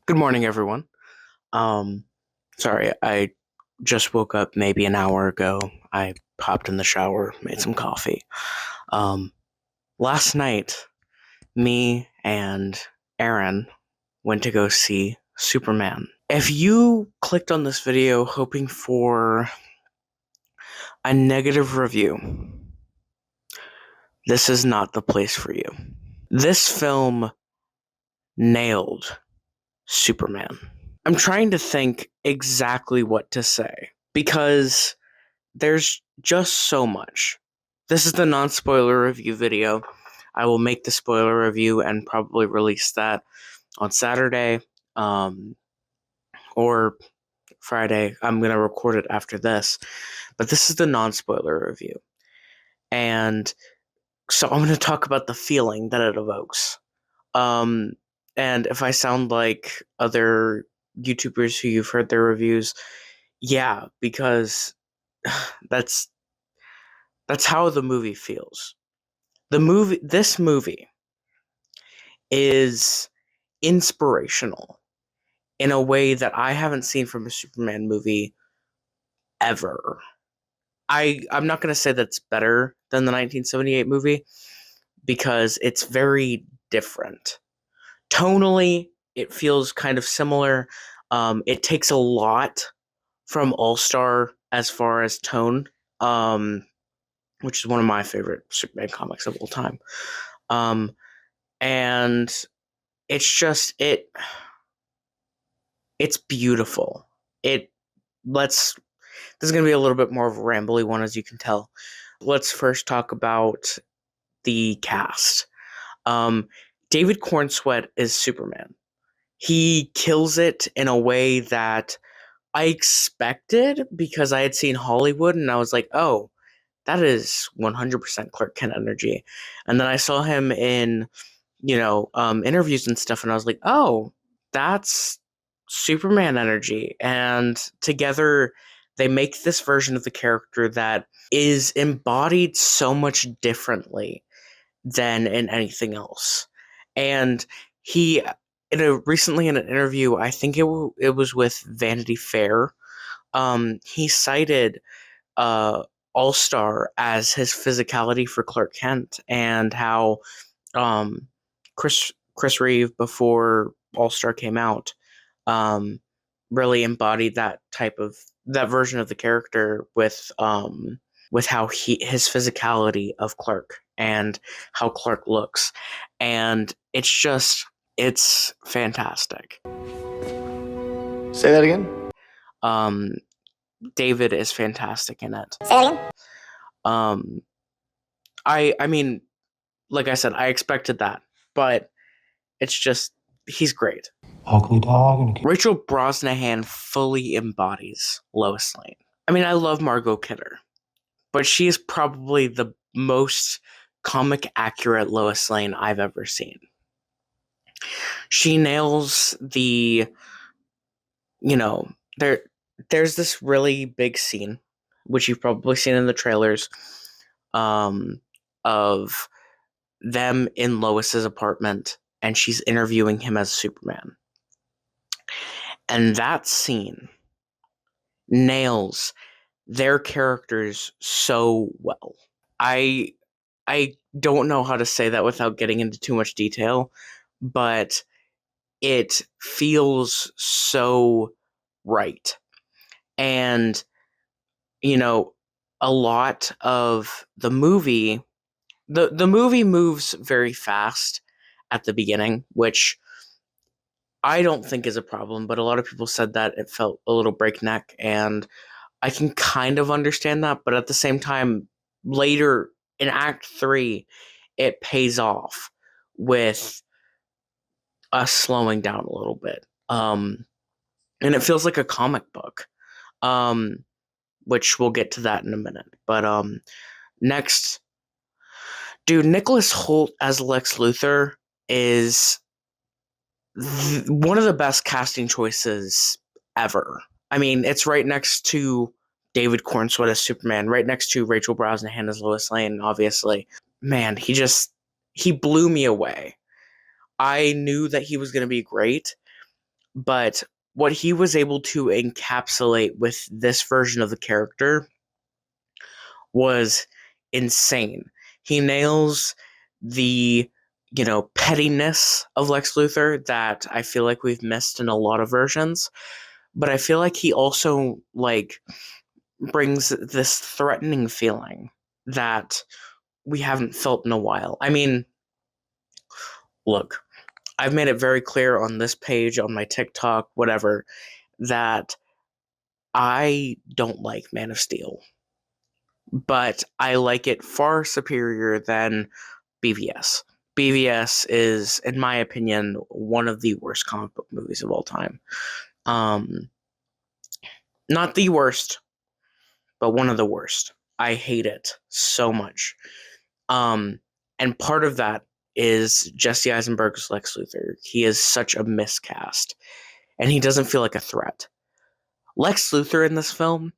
Good morning, everyone. Um, Sorry, I just woke up maybe an hour ago. I popped in the shower, made some coffee. Um, Last night, me and Aaron went to go see Superman. If you clicked on this video hoping for a negative review, this is not the place for you. This film nailed Superman. I'm trying to think exactly what to say because there's just so much. This is the non-spoiler review video. I will make the spoiler review and probably release that on Saturday, um, or Friday. I'm gonna record it after this, but this is the non-spoiler review, and so I'm gonna talk about the feeling that it evokes. Um, and if I sound like other YouTubers who you've heard their reviews, yeah, because that's that's how the movie feels. This movie is inspirational in a way that I haven't seen from a Superman movie ever. I'm not going to say that's better than the 1978 movie because it's very different. Tonally, it feels kind of similar. It takes a lot from All Star as far as tone, which is one of my favorite Superman comics of all time. Um, and it's beautiful. It let's This is going to be a little bit more of a rambly one, as you can tell. Let's first talk about the cast. um David Cornsweet is Superman. He kills it in a way that I expected because I had seen Hollywood and I was like, oh, that is 100% Clark Kent energy. And then I saw him in interviews and stuff, and I was like, oh, that's Superman energy. And together, they make this version of the character that is embodied so much differently than in anything else. And he, recently in an interview, I think it was with Vanity Fair, he cited uh, All Star as his physicality for Clark Kent, and how um, Chris Reeve, before All Star came out, um, really embodied that version of the character with how his physicality of Clark and how Clark looks, and it's fantastic. Say that again. Um, David is fantastic in it. Say that again. Um, I mean, like I said, I expected that, but it's just he's great. Ugly dog. Rachel Brosnahan fully embodies Lois Lane. I mean, I love Margot Kidder, but she is probably the most comic accurate Lois Lane I've ever seen. She nails you know, there's this really big scene, which you've probably seen in the trailers, of them in Lois's apartment, and she's interviewing him as Superman. And that scene nails their characters so well. I I don't know how to say that without getting into too much detail, but it feels so right. And you know, a lot of the movie moves very fast at the beginning, which I don't think is a problem, but a lot of people said that it felt a little breakneck, and I can kind of understand that, but at the same time, later in Act 3, it pays off with us slowing down a little bit. And it feels like a comic book, um, which we'll get to that in a minute. But next, dude, Nicholas Hoult as Lex Luthor is one of the best casting choices ever. I mean, it's right next to David Cornsweet as Superman, right next to Rachel Brosnahan as Lois Lane, obviously. Man, he blew me away. I knew that he was going to be great, but what he was able to encapsulate with this version of the character was insane. He nails the, pettiness of Lex Luthor that I feel like we've missed in a lot of versions, but I feel like he also brings this threatening feeling that we haven't felt in a while. I mean, look, I've made it very clear on this page, on my TikTok, whatever, that I don't like Man of Steel, but I like it far superior than BVS. BVS is, in my opinion, one of the worst comic book movies of all time. Um, Not the worst, but one of the worst. I hate it so much. Um, and part of that is Jesse Eisenberg's Lex Luthor. He is such a miscast, and he doesn't feel like a threat. Lex Luthor in this film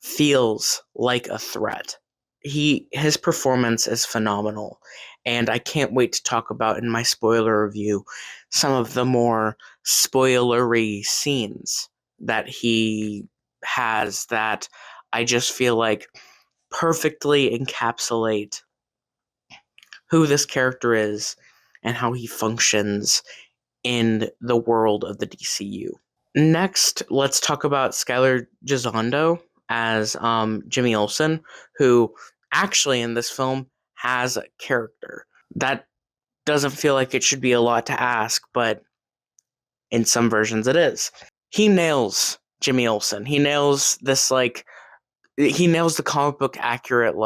feels like a threat. His performance is phenomenal, and I can't wait to talk about in my spoiler review some of the more spoilery scenes that he has that I just feel like perfectly encapsulate who this character is and how he functions in the world of the DCU. Next, let's talk about Skylar Gisondo as Jimmy Olsen, who actually in this film has a character. That doesn't feel like it should be a lot to ask, but in some versions it is. He nails Jimmy Olsen. He nails he nails the comic book accurate,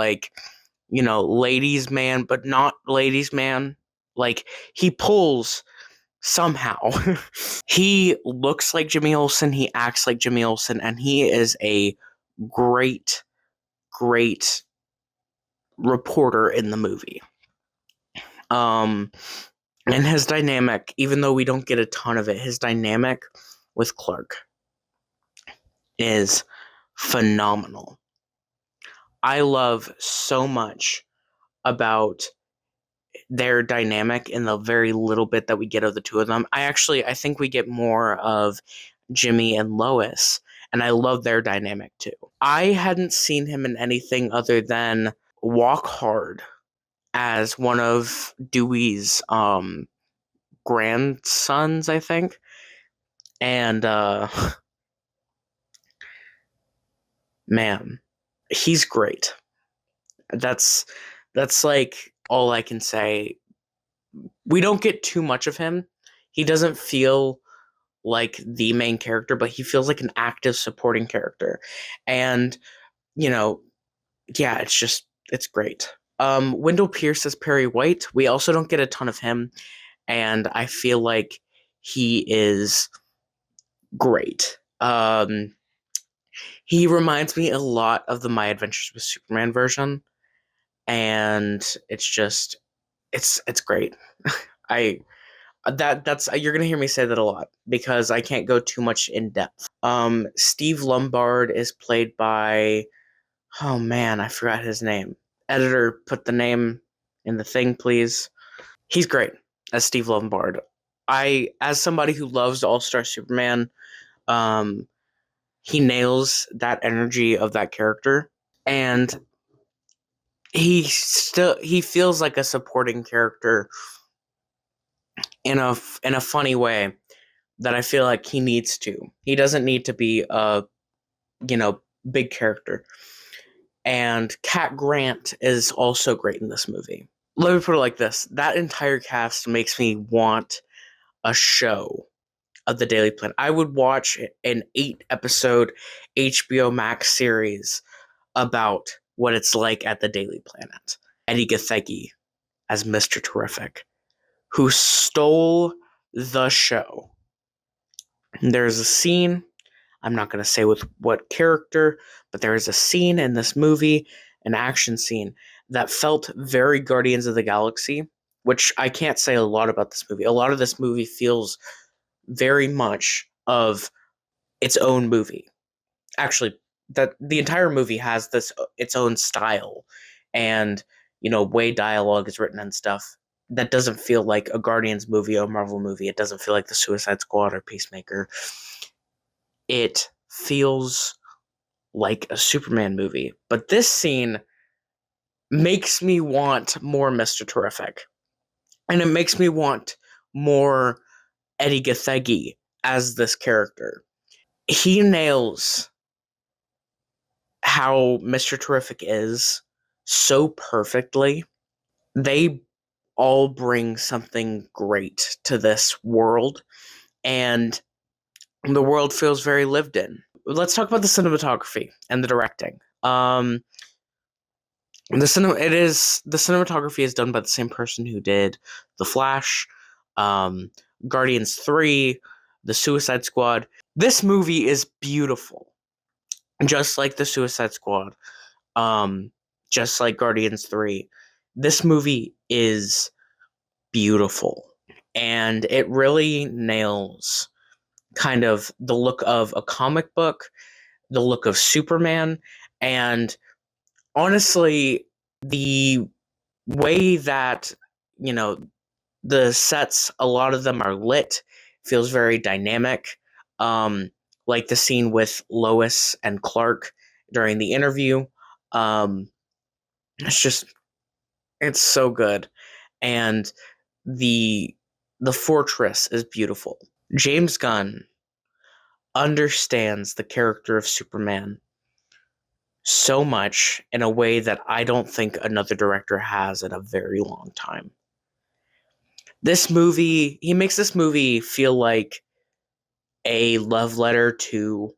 ladies' man, but not ladies' man. Like, he pulls somehow. He looks like Jimmy Olsen, he acts like Jimmy Olsen, and he is a great, great reporter in the movie. And his dynamic, even though we don't get a ton of it, his dynamic with Clark is phenomenal. I love so much about their dynamic in the very little bit that we get of the two of them. I think we get more of Jimmy and Lois, and I love their dynamic too. I hadn't seen him in anything other than Walk Hard as one of Dewey's grandsons, I think. And man, he's great. That's like all I can say. We don't get too much of him. He doesn't feel like the main character, but he feels like an active supporting character. And, yeah, it's great. Wendell Pierce as Perry White. We also don't get a ton of him, and I feel like he is great. He reminds me a lot of the My Adventures with Superman version, and it's great. I that's You're gonna hear me say that a lot because I can't go too much in depth. Steve Lombard is played by, oh man, I forgot his name. Editor, put the name in the thing, please. He's great as Steve Lombard. As somebody who loves All-Star Superman, he nails that energy of that character, and he feels like a supporting character in a funny way that I feel like he needs to. He doesn't need to be a, big character. And Cat Grant is also great in this movie. Let me put it like this. That entire cast makes me want a show of the Daily Planet. I would watch an 8-episode HBO Max series about what it's like at the Daily Planet. Eddie Gathegi as Mr. Terrific, who stole the show. There's a scene, I'm not going to say with what character, but there is a scene in this movie, an action scene, that felt very Guardians of the Galaxy, which I can't say a lot about this movie. A lot of this movie feels very much of its own movie. Actually, that the entire movie has its own style, and way dialogue is written and stuff. that doesn't feel like a Guardians movie or Marvel movie. It doesn't feel like the Suicide Squad or Peacemaker. It feels like a Superman movie. But this scene makes me want more Mr. Terrific. And it makes me want more Eddie Gathegi as this character. He nails how Mr. Terrific is so perfectly. They all bring something great to this world, and the world feels very lived in. Let's talk about the cinematography and the directing. The cinematography is done by the same person who did The Flash, um, Guardians 3, The Suicide Squad. This movie is beautiful, just like The Suicide Squad, just like Guardians 3. This movie is beautiful, and it really nails kind of the look of a comic book, the look of Superman, and honestly, the way that, you know, the sets, a lot of them are lit, feels very dynamic. Um, like the scene with Lois and Clark during the interview. Um, it's just, it's so good. And the the fortress is beautiful. James Gunn understands the character of Superman so much in a way that I don't think another director has in a very long time. He makes this movie feel like a love letter to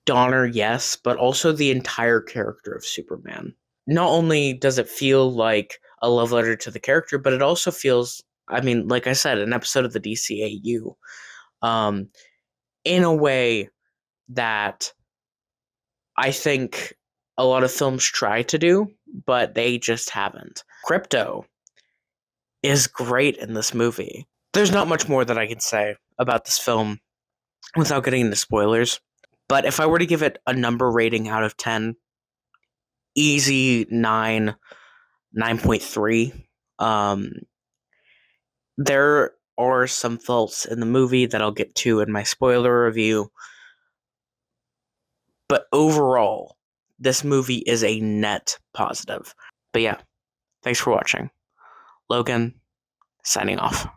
Donner, yes, but also the entire character of Superman. Not only does it feel like a love letter to the character, but it also feels, I mean, like I said, an episode of the DCAU, um, in a way that I think a lot of films try to do, but they just haven't. Crypto is great in this movie. There's not much more that I can say about this film without getting into spoilers. But if I were to give it a number rating out of 10, easy 9, 9.3. There are some faults in the movie that I'll get to in my spoiler review. But overall, this movie is a net positive. But yeah, thanks for watching. Logan, signing off.